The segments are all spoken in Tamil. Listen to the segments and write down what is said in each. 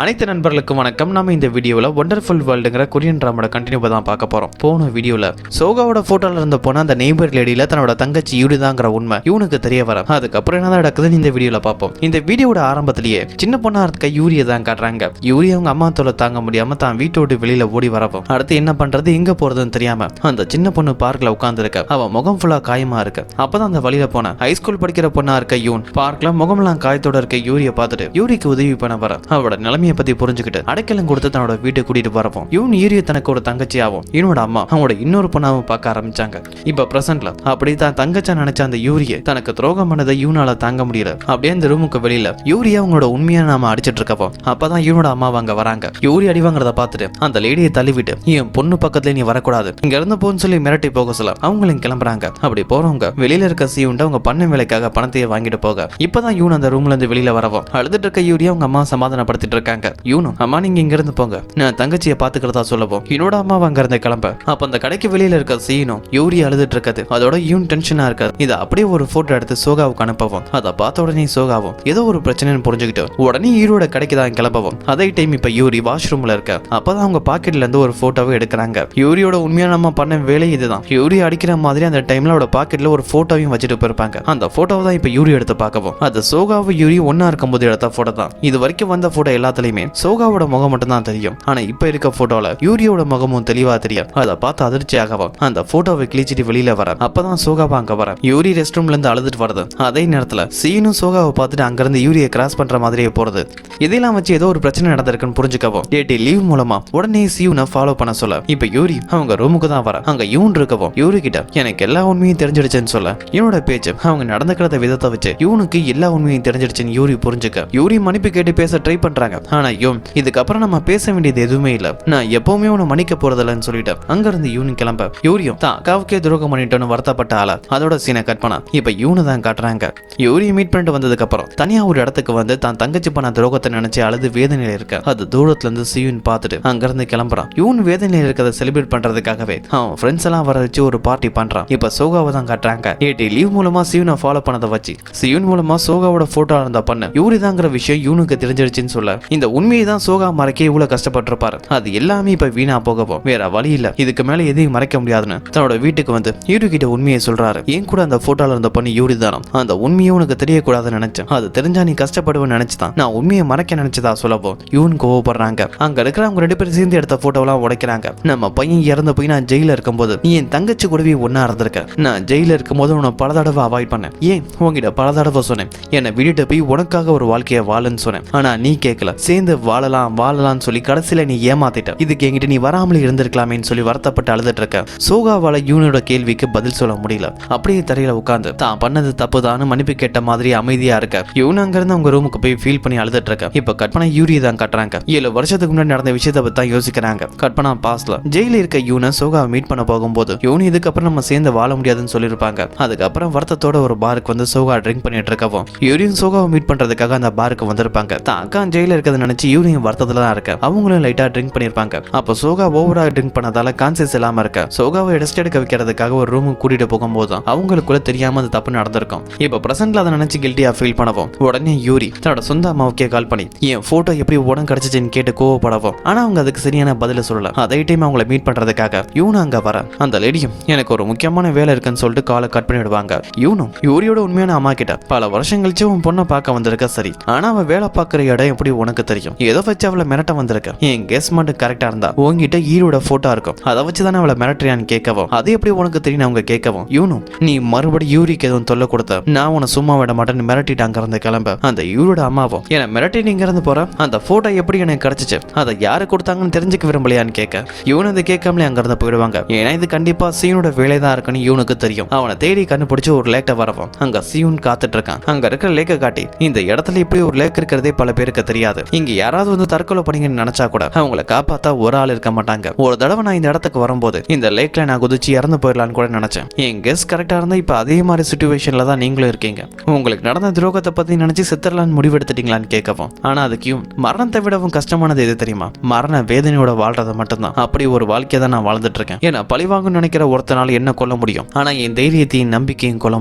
அனைத்து நண்பர்களுக்கும் வணக்கம். நம்ம இந்த வீடியோவில் ஒண்டர்ஃபுல் வேர்ல்டுங்கிற கொரியன் ட்ராமாவோட கண்டினியூ தான் பார்க்க போறோம். போன வீடியோவில் சோகாவோட போட்டோல இருந்த போன அந்த நெய்பர் லேடியில தன்னோட தங்கச்சி யூரி தாங்கிற உண்மை இவனுக்கு தெரிய வர, அதுக்கப்புறம் என்ன நடக்குதுன்னு இந்த வீடியோல பார்ப்போம். இந்த வீடியோட ஆரம்பத்திலேயே சின்ன பொண்ணா இருக்க யூரியை தான் காட்டுறாங்க. யூரி அவங்க அம்மா தோலை தாங்க முடியாம தான் வீட்டை விட்டு வெளியில ஓடி வரவும், அடுத்து என்ன பண்றது எங்க போறதுன்னு தெரியாம அந்த சின்ன பொண்ணு பார்க்ல உட்கார்ந்து இருக்க. அவ முகம் ஃபுல்லா காயமா இருக்கு. அப்பதான் அந்த வழியில போன ஹைஸ்கூல் படிக்கிற பொண்ணா இருக்க யூன் பார்க்ல முகமெல்லாம் காயத்தோட இருக்க யூரியை பார்த்துட்டு யூரிக்கு உதவி பண்ண வர, அவளோட நிலைமையை பத்தி புரிஞ்சுக்கிட்டு அடைக்கலம் கொடுத்து தன்னோட வீட்டுக்கு கூட்டிட்டு வரப்போம். இவன் யூரிய தனக்கு ஒரு தங்கச்சி ஆகும். இவனோட அம்மா அவனோட இன்னொரு பொண்ணாவும் பார்க்க ஆரம்பிச்சாங்க. இப்ப பிரசன்ட்ல அப்படி தான் தங்கச்சா நினைச்ச அந்த யூரிய தனக்கு துரோகம் பண்ணதை இவனால தாங்க முடியல. அப்படியே இந்த ரூமுக்கு வெளியில யூரியா அவங்களோட உண்மையா நாம அடிச்சிட்டு இருக்கப்போ அப்பதான் இவனோட அம்மா அங்க வராங்க. யூரி அடி வாங்குறத பார்த்துட்டு அந்த லேடியை தள்ளிவிட்டு, என் பொண்ணு பக்கத்துல நீ வரக்கூடாது, இங்க இருந்து போன்னு சொல்லி மிரட்டி போக சொல்ல அவங்களும் கிளம்புறாங்க. அப்படி போறவங்க வெளியில இருக்க சீவுண்ட அவங்க பண்ண வேலைக்காக பணத்தையே வாங்கிட்டு போக, இப்பதான் யூன் அந்த ரூம்ல இருந்து வெளியில வரவும் அழுதுட்டு இருக்க யூரியா அவங்க அம்மா சமாதானப்படுத்திட்டு இருக்காங்க. யூனும், அம்மா நீங்க இங்க இருந்து போங்க, நான் தங்கச்சியை பாத்துக்கிறதா சொல்லவும் என்னோட அம்மா அங்க இருந்து கிளம்ப. அப்ப அந்த கடைக்கு வெளியில இருக்க சீனும் யூரி அழுதுட்டு இருக்காது. அதோட யூன் டென்ஷனா இருக்காது. இதை அப்படியே ஒரு போட்டோ எடுத்து சோகாவுக்கு அனுப்பவும், அதை பார்த்த உடனே சோகாவும் ஏதோ ஒரு பிரச்சனைன்னு புரிஞ்சுக்கிட்டு உடனே ஈரோட கடைக்கு தான் கிளம்பவும். அதே டைம் இப்ப யூரி வாஷ்ரூம்ல இருக்க. அப்பதான் அவங்க பாக்கெட்ல இருந்து ஒரு போட்டோவை எடுக்கிறாங்க. யூரியோட உண்மையா நம்ம பண்ண வேலை இதுதான். யூரி அடிக்கிற மாதிரி அந்த டைம்ல அவட பாக்கெட்ல ஒரு போட்டோவையும் வச்சுட்டு போயிருப்பாங்க. அந்த போட்டோவை தான் இப்ப யூரி எடுத்து பார்க்கவும், அது சோகாவும் யூரி ஒன்னா இருக்கும் போது எடுத்த போட்டோ தான். இது வரைக்கும் வந்த போட்டோ எல்லாத்துலயுமே சோகாவோட முகம் மட்டும் தான் தெரியும். ஆனா இப்ப இருக்க போட்டோல யூரியோட முகமும் தெளிவா தெரியும். அதை பார்த்து அதிர்ச்சியாகவும் அந்த போட்டோவை கிழிச்சிட்டு வெளியில வர, அப்பதான் சோகாவா அங்க வர. யூரி ரெஸ்ட் ரூம்ல இருந்து அழுதுட்டு வருது. அதே நேரத்துல சீனும் சோகாவை பார்த்துட்டு அங்க இருந்து யூரியை கிராஸ் பண்ற மாதிரியே போறது. இதெல்லாம் வச்சு ஏதோ ஒரு பிரச்சனை நடந்திருக்குன்னு புரிஞ்சுக்கவும் டேட்டி லீவ் மூலமா உடனே சீனை ஃபாலோ பண்ண சொல்ல, இப்ப யூரி அவங்க ரூமுக்கு தான் வர. அங்க யூன் இருக்கவும் யூரி கிட்ட எனக்கு எல்லா உண்மையும் தெரிஞ்சிடுச்சுன்னு சொல்ல, இவனோட பேச்சு அவங்க நடந்துக்கிறத விதத்தை வச்சு இவனுக்கு எல்லா உண்மையும் தெரிஞ்சிடுச்சுன்னு யூரி புரிஞ்சுக்க யூரி மன்னிப்பு கேட்டு பேச ட்ரை பண்றாங்க. ஆனா யூன் இதுக்கப்புறம் நம்ம பேச வேண்டியது எதுவுமே இல்ல, நான் எப்பவுமே உன்னை மன்னிக்க போறதில்லன்னு சொல்லிட்டு அங்க இருந்து யூன் கிளம்ப. யூரியும் தான் அக்காவுக்கே துரோகம் பண்ணிட்டோன்னு வருத்தப்பட்ட ஆள அதோட சீனை கட் பண்ணா இப்ப யூனு தான் காட்டுறாங்க. யூரியை மீட் பண்ணிட்டு வந்ததுக்கு அப்புறம் தனியா ஒரு இடத்துக்கு வந்து தான் தங்கச்சி பண்ண துரோகத்தை நினைச்சு அழுது வேதனையில இருக்க. அது தூரத்துல இருந்து சீன் பார்த்துட்டு அங்க இருந்து கிளம்புறான். யூன் வேதனையில இருக்கிறத செலிப்ரேட் பண்றதுக்காகவே அவன் ஃப்ரெண்ட்ஸ் எல்லாம் வர வச்சு ஒரு பார்ட்டி பண்றான். இப்ப சோகாவை தான் காட்டுறாங்க. ஏடி லீவ் மூலமா சீனை ஃபாலோ பண்ணதை வச்சு சீன் மூலமா சோகாவோட போட்டோ இருந்த பண்ண யூரி தாங்கிற விஷயம் யூனுக்கு தெரிஞ்சிருச்சுன்னு சொல்ல, இந்த உண்மையை தான் சோகா மறைக்க இவ்வளவு கஷ்டப்பட்டிருப்பாரு. அது எல்லாமே இப்ப வீணா போகவும் வேற வழி இல்ல, இதுக்கு மேல எதையும் மறைக்க முடியாதுன்னு தன்னோட வீட்டுக்கு வந்து யூரி கிட்ட உண்மையை சொல்றாரு. ஏன் கூட அந்த போட்டோல இருந்த பண்ணி யூரி தானோ, அந்த உண்மையை உனக்கு தெரியக்கூடாதுன்னு நினைச்சேன், அது தெரிஞ்சா நீ கஷ்டப்படுவேன்னு நினைச்சுதான் நான் உண்மையை மறைக்க நினைச்சதா சொல்லவும் யூன் கோவப்படுறாங்க. அங்க இருக்கிற அவங்க 2 பேரும் சேர்ந்து எடுத்த போட்டோலாம் உடைக்கிறாங்க. நம்ம பையன் இறந்து போய் நான் ஜெயில இருக்கும்போது நீ என் தங்கச்சி கூடவே ஒன்னா இருந்திருக்க. நான் ஜெயில இருக்கும்போது உன்னை பல தடவை அவாய்ட் பண்ணேன். ஏன் உங்ககிட்ட பல தடவை சொன்னேன் என்னை விட்டுட்டு போய் உனக்காக ஒரு வாழ்க்கையை வாழுன்னு சொன்னேன். ஆனா நீ கேட்கல, சேர்ந்து வாழலாம்னு சொல்லி கடைசியில நீ ஏமாத்திட்ட. இதுக்கு என்கிட்ட நீ வராமலே இருந்திருக்கலாமேன்னு சொல்லி வருத்தப்பட்டு அழுதுட்டு இருக்க. சோகாவால யூனோட கேள்விக்கு பதில் சொல்ல முடியல. அப்படியே தரையில உட்கார்ந்து தான் பண்ணது தப்புதான்னு மன்னிப்பு கேட்ட மாதிரி அமைதியா இருக்க. யூன் அங்க இருந்து அவங்க ரூமுக்கு போய் ஃபீல் பண்ணி அழுதுட்டு இருக்க. இப்ப கற்பனை யூரி தான் காட்டுறாங்க. 7 வருஷத்துக்கு முன்னாடி நடந்த விஷயத்தை பத்தி தான் யோசிக்கிறாங்க. கற்பனா பாஸ்ல ஜெயில இருக்க யூனை சோகாவை மீட் பண்ண போகும்போது யூன் இதுக்கப்புறம் நம்ம சேர்ந்து வாழ முடியாதுன்னு சொல்லியிருப்பாங்க. அதுக்கப்புறம் வருத்தத்தோட ஒரு பாருக்கு வந்து சோகா ட்ரிங்க் பண்ணிட்டு இருக்கவும் யூரியும் சோகாவை மீட் பண்றதுக்காக அந்த பாருக்கு வந்திருப்பாங்க. தான் அக்கா ஜெயில இருக்கிறத நினைச்சு யூரியும் வருத்தத்துல தான் இருக்க. அவங்களும் லைட்டா ட்ரிங்க் பண்ணிருப்பாங்க. அப்ப சோகா ஓவரா ட்ரிங்க் பண்ணதால கான்சியஸ் இல்லாம இருக்க. சோகாவை ரெஸ்ட் எடுக்க வைக்கிறதுக்காக ஒரு ரூமுக்கு கூட்டிட்டு போகும்போது அவங்களுக்குள்ள தெரியாம அது தப்பு நடந்திருக்கும். இப்ப பிரசன்ட்ல அதை நினைச்சு கில்ட்டியா ஃபீல் பண்ணவும் உடனே யூரி தன்னோட சொந்த அம்மாவுக்கே கால் பண்ணி என் போட்டோ எப்படி உடனே கிடைச்சிச்சுன்னு கேட்டு கோவப்படவும், ஆனா அவங்க அதுக்கு சரியான பதில சொல்லல. அதே டைம் அவங்களை மீட் பண்றதுக்காக யூனும் அங்க வர. அந்த லேடியும் எனக்கு ஒரு முக்கியமான வேலை இருக்குன்னு சொல்லிட்டு காலை கட் பண்ணிடுவாங்க. யூனும் யூரியோட உண்மையான அம்மா கிட்ட பல வருஷம் கழிச்சு உன் பொண்ணை பார்க்க வந்திருக்க, சரி ஆனா அவ வேலை பார்க்குற இடம் எப்படி உனக்கு தெரியும், ஏதோ வச்சு அவளை மிரட்ட வந்திருக்க, என் கெஸ் மட்டும் கரெக்டா இருந்தா உங்ககிட்ட ஈரோட போட்டோ இருக்கும், அதை வச்சுதானே அவளை மிரட்டுறியான்னு கேட்கவும், அது எப்படி உனக்கு தெரியும் அவங்க கேட்கவும், யூனும் நீ மறுபடியும் யூரிக்கு எதுவும் தொல்லை கொடுத்த, நான் உன்னை சும்மா விட மாட்டேன்னு மிரட்டிட்டு அங்க இருந்து கிளம்ப. அந்த யூரோட அம்மாவும் என்ன மிரட்டி நீங்க இருந்து போற, அந்த போட்டோ எப்படி எனக்கு கிடைச்சிச்சு, அதை யாரு கொடுத்தாங்கன்னு தெரிஞ்சுக்க விரும்பலையான்னு கேட்க யூன் அதை கேட்காமலே அங்க இருந்து போயிடுவாங்க. ஏன்னா இது கண்டிப்பா சீனோட வேலைதான் இருக்குன்னு யூனுக்கு தெரியும். அவனை தேடி கண்டுபிடிச்சு ஒரு லேக்கை வரவும் அங்க சீன் காத்துட்டு இருக்கான். அங்க இருக்கிற லேக்கை காட்டி இந்த இடத்துல இப்படி ஒரு லேக் இருக்கிறதே பல பேருக்கு தெரியாது. இங்க யாராவது வந்து தற்கொலை பண்ணீங்கன்னு நினைச்சா கூட அவங்களை காப்பாத்தா ஒரு ஆள் இருக்க மாட்டாங்க. ஒரு தடவை நான் இந்த இடத்துக்கு வரும்போது இந்த லேக்ல நான் குதிச்சு இறந்து போயிடலான்னு கூட நினைச்சேன். என் கெஸ் கரெக்டா இருந்தா இப்ப அதே மாதிரி சிச்சுவேஷன்ல தான் நீங்களும் இருக்கீங்க. உங்களுக்கு நடந்த துரோகத்தை பத்தி நினைச்சு செத்துடலான்னு முடிவெடுத்துட்டீங்களான்னு கேட்கவும், ஆனா அதுக்கும் மரணத்தை விடவும் கஷ்டமானது எது தெரியுமா, மரண வேதனையோட வாழ்றது மட்டும்தான். அப்படி ஒரு வாழ்க்கையை தான் நான் வாழ்ந்துட்டு இருக்கேன். ஏன்னா பழிவாங்க நினைக்கிற ஒருத்தனால என்ன கொல்ல முடியும், ஆனா என் தைரியத்தையும் நம்பிக்கையும் கொல்ல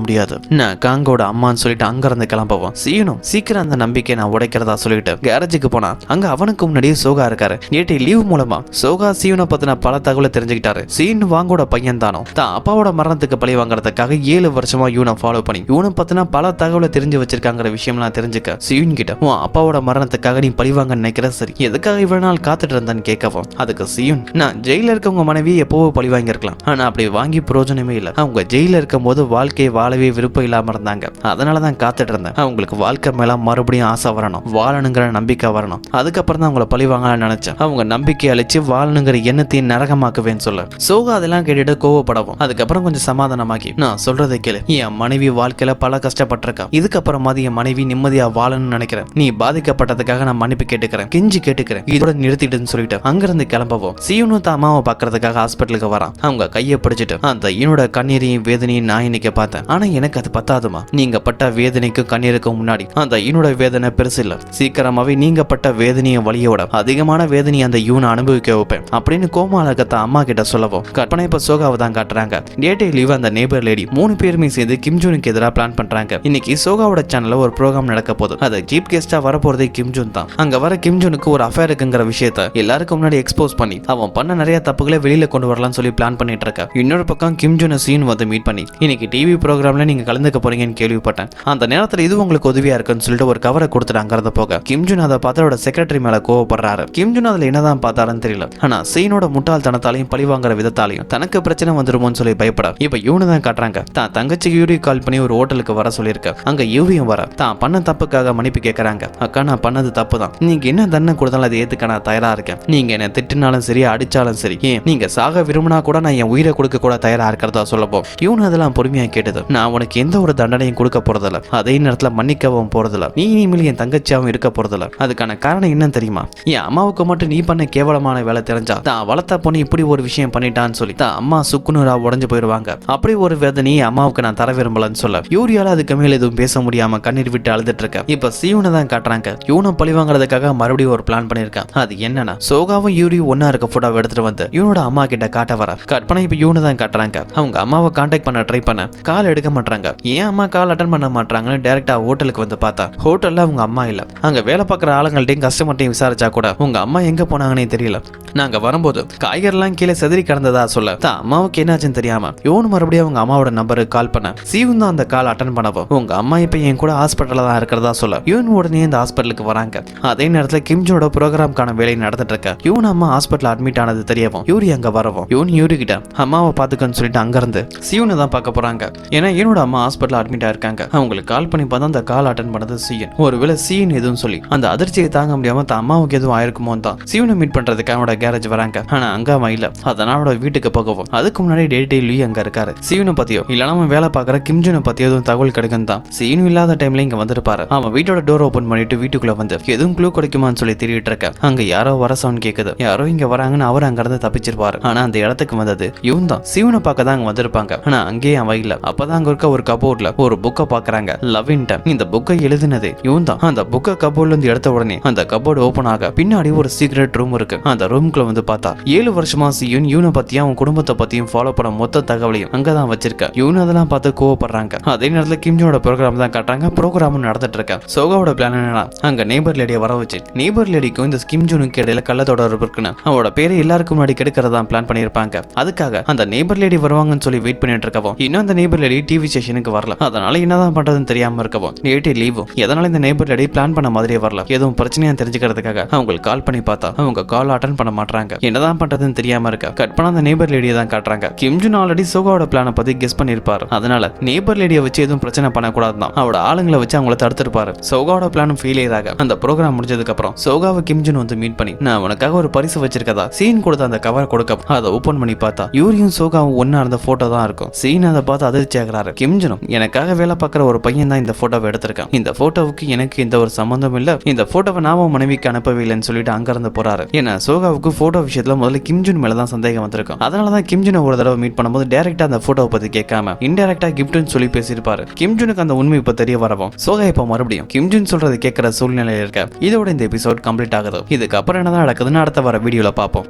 முடியாது. நான் காங்கோட அம்மான்னு சொல்லிட்டு அங்க இருந்து கிளம்பவும் சீனும் சீக்கிரம் அந்த நம்பிக்கை நான் உடைக்கிறதா சொல்லிட்டு கேரேஜுக்கு வீட்டுக்கு போனா அங்க அவனுக்கு முன்னாடியே சோகா இருக்காரு. நேற்று லீவ் மூலமா சோகா சீவனை பத்தின பல தகவலை தெரிஞ்சுக்கிட்டாரு. சீன் வாங்கோட பையன் தானோ தான் அப்பாவோட மரணத்துக்கு பழி வாங்குறதுக்காக 7 வருஷமா இவனை ஃபாலோ பண்ணி இவனை பத்தின பல தகவலை தெரிஞ்சு வச்சிருக்காங்கிற விஷயம்லாம் தெரிஞ்சுக்க சீன் கிட்ட உன் அப்பாவோட மரணத்துக்காக நீ பழி வாங்க நினைக்கிற சரி, எதுக்காக இவ்வளவு நாள் காத்துட்டு இருந்தான்னு கேட்கவும் அதுக்கு சீன் நான் ஜெயில இருக்கவங்க மனைவி எப்பவோ பழி வாங்கியிருக்கலாம், ஆனா அப்படி வாங்கி பிரயோஜனமே இல்லை. அவங்க ஜெயில இருக்கும் போது வாழ்க்கையை வாழவே விருப்பம் இல்லாம இருந்தாங்க, அதனாலதான் காத்துட்டு இருந்தேன். அவங்களுக்கு வாழ்க்கை மேல மறுபடியும் ஆசை வரணும், வாழணுங்கிற நம்பிக்கை வரணும், அதுக்கப்புறம் தான் அவங்கள பழி வாங்கலாம்னு நினைச்சேன். அவங்க நம்பிக்கை அழிச்சு வாழணுங்கிற எண்ணத்தையும் நரகமாக்குவேன்னு சொல்ல சோகா அதெல்லாம் கேட்டுட்டு கோவப்படவும் அதுக்கப்புறம் கொஞ்சம் சமாதானமாக்கி நான் சொல்றதை கேளு, என் மனைவி வாழ்க்கையில பல கஷ்டப்பட்டிருக்கா, இதுக்கப்புறமாதி என் மனைவி நிம்மதியா வாழணும்னு நினைக்கிறேன், நீ பாதிக்கப்பட்டதுக்காக நான் மன்னிப்பு கேட்டுக்கிறேன், கெஞ்சி கேட்டுக்கிறேன், இதோட நிறுத்திட்டுன்னு சொல்லிட்டு அங்கிருந்து கிளம்பவும் சீனு தான் அம்மாவை பாக்குறதுக்காக ஹாஸ்பிட்டலுக்கு வரான். அவங்க கையை பிடிச்சிட்டு அந்த ஈனோட கண்ணீரையும் வேதனையும் நான் இன்னைக்கு பார்த்தேன், ஆனா எனக்கு அது பத்தாதுமா, நீங்க பட்ட வேதனைக்கும் கண்ணீருக்கும் முன்னாடி அந்த ஈனோட வேதனை பெருசு இல்ல, சீக்கிரமாவே நீங்க பட்ட வேதனையும் வலியோட அதிகமான வேதனையை அந்த யூனை அனுபவிக்க வைப்பேன் அப்படின்னு கோமாளகத்தை அம்மா கிட்ட சொல்லவும் கற்பனை இப்ப சோகாவை தான் காட்டுறாங்க. டேட்டே லீவ் அந்த நேபர் லேடி 3 பேருமே சேர்ந்து கிம்ஜூனுக்கு எதிராக பிளான் பண்றாங்க. இன்னைக்கு சோகாவோட சேனல்ல ஒரு ப்ரோக்ராம் நடக்க போகுது, அது சீப் கெஸ்டா வரப்போறதே கிம்ஜூன் தான். அங்க வர கிம்ஜூனுக்கு ஒரு அஃபேர் இருக்குங்கிற விஷயத்த எல்லாருக்கும் முன்னாடி எக்ஸ்போஸ் பண்ணி அவன் பண்ண நிறைய தப்புகளை வெளியில கொண்டு வரலாம்னு சொல்லி பிளான் பண்ணிட்டு இருக்க. இன்னொரு பக்கம் கிம்ஜூனை சீன் வந்து மீட் பண்ணி இன்னைக்கு டிவி ப்ரோக்ராம்ல நீங்க கலந்துக்க போறீங்கன்னு கேள்விப்பட்டேன், அந்த நேரத்துல இது உங்களுக்கு உதவியா இருக்குன்னு சொல்லிட்டு ஒரு கவரை கொடுத்துட்டாங்கிறத போக கிம்ஜூன் அதை பார்த்து அவரோட செக்ரட்டரி மேல கோவப்படுறாரு. கிம்ஜூன் அதுல என்னதான் பார்த்தாருன்னு தெரியல, ஆனா சீனோட முட்டாள்தனத்தாலையும் பழிவாங்குற விதத்தாலையும் தனக்கு பிரச்சனை வந்துருமோன்னு சொல்லி பயப்பட இப்ப யூனை தான் காட்டுறாங்க. தான் தங்கச்சி யூரி கால் பண்ணி ஒரு ஹோட்டலுக்கு வர சொல்லியிருக்க. அங்க யூவியும் வர தான் பண்ண தப்புக்காக மன்னிப்பு கேட்கறாங்க. அக்கா நான் பண்ணது தப்பு தான், நீங்க என்ன தண்டனை கொடுத்தாலும் அதை ஏத்துக்க நான் தயாரா இருக்கேன், நீங்க என்ன திட்டினாலும் சரி அடிச்சாலும் சரி, ஏன் நீங்க சாக விரும்பினா கூட நான் என் உயிரை கொடுக்க கூட தயாரா இருக்கிறதா சொல்லப்போம். யூன் அதெல்லாம் பொறுமையா கேட்டது, நான் உனக்கு எந்த ஒரு தண்டனையும் கொடுக்க போறதில்ல, அதே நேரத்துல மன்னிக்கவும் போறதில்ல, நீ இனிமேல் என் தங்கச்சியாவும் இருக்க போறதில்ல. அதுக்கான காரணம் என்னன்னு தெரியுமா, என் அம்மாவுக்கு மட்டும் நீ பண்ண கேவலமான வேலை தெரிஞ்சா தான் வளர்த்த பொண்ணு இப்படி ஒரு விஷயம் பண்ணிட்டான்னு சொல்லி தான் அம்மா சுக்குநூறா உடஞ்சு போயிருவாங்க. அப்படி ஒரு வேதனையை அம்மாவுக்கு நான் தர விரும்பலன்னு சொல்ல யூரியால அதுக்கு மேல எதுவும் பேச முடியாம கண்ணீர் விட்டு அழுதுட்டு இருக்க. இப்ப சீவனை தான் காட்டுறாங்க. யூனை பழி வாங்குறதுக்காக மறுபடியும் ஒரு பிளான் பண்ணிருக்கான். அது என்னன்னா சோகாவும் யூரியும் ஒன்னா இருக்க போட்டோவை எடுத்துட்டு வந்து யூனோட அம்மா கிட்ட காட்ட வர கற்பனை இப்ப யூனை தான் காட்டுறாங்க. அவங்க அம்மாவை கான்டாக்ட் பண்ண ட்ரை பண்ண கால் எடுக்க மாட்டாங்க. ஏன் அம்மா கால் அட்டன் பண்ண மாட்டாங்கன்னு டைரக்டா ஹோட்டலுக்கு வந்து பார்த்தா ஹோட்டல்ல அவங்க அம்மா இல்ல. அங்க வேலை பார்க்குற ஆளுங்கள்ட்டையும் கஸ்டமர்ட்டையும் விசாரிச்சா கூட உங்க அம்மா எங்க போனாங்கன்னே தெரியல. நாங்க வரும்போது காய்கறிலாம் கீழே செதறி கிடந்ததா சொல்ல தான் அம்மாவுக்கு என்னாச்சுன்னு தெரியாம யோன் மறுபடியும் அவங்க அம்மாவோட நம்பருக்கு கால் பண்ண சீவன் தான் அந்த கால் அட்டன் பண்ணவும் உங்க அம்மா இப்ப என் கூட ஹாஸ்பிட்டல்ல தான் இருக்கிறதா சொல்ல யூன் உடனே இந்த ஹாஸ்பிட்டலுக்கு வராங்க. அதே நேரத்துல கிம்ஜோட ப்ரோக்ராம்கான வேலை நடந்துட்டு இருக்க. யூன் அம்மா ஹாஸ்பிட்டல் அட்மிட் ஆனது தெரியவும் யூரி அங்க வரவும் யூரி கிட்ட அம்மாவை பாத்துக்கன்னு சொல்லிட்டு அங்க இருந்து சீவனை தான் பார்க்க போறாங்க. ஏன்னா என்னோட அம்மா ஹாஸ்பிட்டல் அட்மிட் ஆயிருக்காங்க. அவங்களுக்கு கால் பண்ணி பார்த்தா அந்த கால் அட்டன் பண்ணது சீன். ஒருவேளை சீன் எதுவும் சொல்லி அந்த அதிர்ச்சியை தாங்க முடியாம தான் அம்மாவுக்கு எதுவும் ஆயிருக்குமோ தான் சீவனை மீட் பண்றதுக்கு அவனோட கேரேஜ் வராங்க. ஆனா அங்க அவன் இல்ல. அதனால அவனோட வீட்டுக்கு போகவும் அதுக்கு முன்னாடி டேட்டே அங்க இருக்காரு. சீவனை பத்தியோ இல்ல அவன் வேலை பார்க்கற கிம்ஜூனை பத்தியோ எதுவும் தகவல் கிடைக்கும் தான் சீனும் இல்லாத டைம்ல இங்க வந்துருப்பாரு. அவன் வீட்டோட டோர் ஓபன் பண்ணிட்டு வீட்டுக்குள்ள வந்து எதுவும் க்ளூ கிடைக்குமான்னு சொல்லி தேடிட்டு இருக்க. அங்க யாரோ வர சவுண்ட் கேக்குது. யாரோ இங்க வராங்கன்னு அவர் அங்க இருந்து தப்பிச்சிருப்பாரு. ஆனா அந்த இடத்துக்கு வந்தது இவன் தான். சீவனை பார்க்க தான் அங்க வந்திருப்பாங்க. ஆனா அங்கேயே அவன் இல்ல. அப்பதான் அங்க இருக்க ஒரு கபோர்ட்ல ஒரு புக்கை பாக்குறாங்க. Love in time. இந்த புக்கை எழுதினது இவன் தான். அந்த புக்கை கபோர்ட்ல இருந்து எடுத்த உடனே அந்த கபோர்டு ஓபன் ஆக பின்னாடி ஒரு சீக்ரெட் ரூம் இருக்கு. அந்த ரூம்குள்ள வந்து பார்த்தா 7 வருஷமா சீன் யூனை பத்தியும் அவன் குடும்பத்தை பத்தியும் ஃபாலோ பண்ண மொத்த தகவலையும் அங்கதான் வச்சிருக்க. யூன் அதெல்லாம் பார்த்து கோவப்படுறாங்க. அதே நேரத்துல கிம்ஜோட ப்ரோக்ராம் தான் காட்டுறாங்க. ப்ரோக்ராம் நடந்துட்டு இருக்க. சோகாவோட பிளான் என்னன்னா அங்க நேபர் லேடியை வர வச்சு நேபர் லேடிக்கும் இந்த கிம்ஜூனுக்கு இடையில கள்ள தொடர்பு இருக்குன்னு அவனோட பேரை எல்லாருக்கும் முன்னாடி கெடுக்கிறதா பிளான் பண்ணிருப்பாங்க. அதுக்காக அந்த நேபர் லேடி வருவாங்கன்னு சொல்லி வெயிட் பண்ணிட்டு இருக்கவும் இன்னும் அந்த நேபர் லேடி டிவி ஸ்டேஷனுக்கு வரல. அதனால என்னதான் பண்றதுன்னு தெரியாம இருக்கவும் நேட்டே லீவும். எதனால இந்த நேபர் லேடி பிளான் பண்ண மாதிரியே வரல. எதுவும் பிரச்சனையா தெரிஞ்சுக்கிறதுக்காக அவங்களுக்கு கால் பண்ணி பார்த்தா அவங்க கால் அட்டன் பண்ண மாட்டாங்க. என்னதான் பண்றதுன்னு தெரியாம இருக்க. கட் பண்ண அந்த நேபர் லேடியை தான் காட்டுறாங்க. கிம்ஜூன் ஆல்ரெடி சோகாவோட பிளானை பத்தி கெஸ் பண்ணிருப்பாரு. அதனால நேபர் லேடியை வச்சு எதுவும் பிரச்சனை பண்ணக்கூடாதுதான் அவரோட ஆளுங்களை வச்சு அவங்கள தடுத்திருப்பாரு. சோகாவோட பிளானும் ஃபெயிலியர் ஆக அந்த ப்ரோக்ராம் முடிஞ்சதுக்கு அப்புறம் சோகாவை கிம்ஜூன் வந்து மீட் பண்ணி நான் உனக்காக ஒரு பரிசு வச்சிருக்கதா சீன் கொடுத்த அந்த கவர் கொடுக்க அதை ஓபன் பண்ணி பார்த்தா யூரியும் சோகாவும் ஒன்னா இருந்த போட்டோ தான் இருக்கும். சீன் அதை பார்த்து அதிர்ச்சி ஆகிறாரு. கிம்ஜூனும் எனக்காக வேலை பார்க்குற ஒரு பையன் தான் இந்த போட்டோவை எடுத்திருக்கான். இந்த போட்டோவுக்கு எனக்கு எந்த ஒரு சம்பந்தம் இல்ல. இந்த போட்டோவை நாம மனைவிக்கு அனுப்பவே இல்லைன்னு சொல்லிட்டு அங்க இருந்து போறாரு. ஏன்னா சோகாவுக்கு போட்டோ விஷயத்துல முதல்ல கிம்ஜூன் மேலதான் சந்தேகம் வந்திருக்கும். அதனாலதான் கிம்ஜூனை ஒரு தடவை மீட் பண்ணும்போது டைரக்டா அந்த போட்டோவை பத்தி கேட்காம இன்டைரக்டா கிஃப்ட்னு சொல்லி பேசியிருப்பாரு. கிம்ஜூனுக்கு அந்த உண்மை இப்ப தெரிய வரவும் சோகா இப்ப மறுபடியும் கிம்ஜூன் சொல்றது கேட்கிற சூழ்நிலையில இருக்க. இதோட இந்த எபிசோட் கம்ப்ளீட் ஆகுது. இதுக்கு அப்புறம் என்னதான் நடக்குதுன்னு அடுத்த வர வீடியோல பார்ப்போம்.